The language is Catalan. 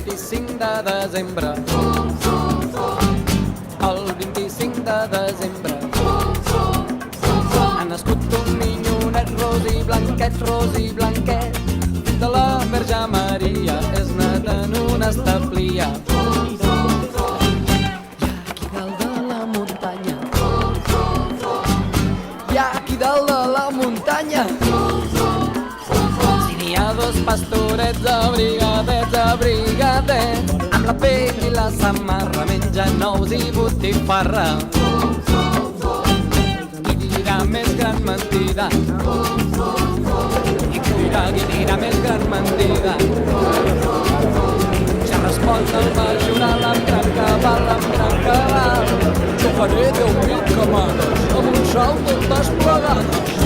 25 de desembre. El 25 de desembre ha nascut un minyonet ros i blanquet, de la Verge Maria, és net en una establia. I aquí dalt de la muntanya, i aquí dalt de la muntanya, si n'hi ha dos pastorets abrigadets, amb la pell i la samarra mengen ous i botifarra. Qui dirà més gran mentida? Qui dirà més gran mentida? Ja respon el majoral amb gran cabal. Jo faré 10.000 camades amb un salt tot desplegades.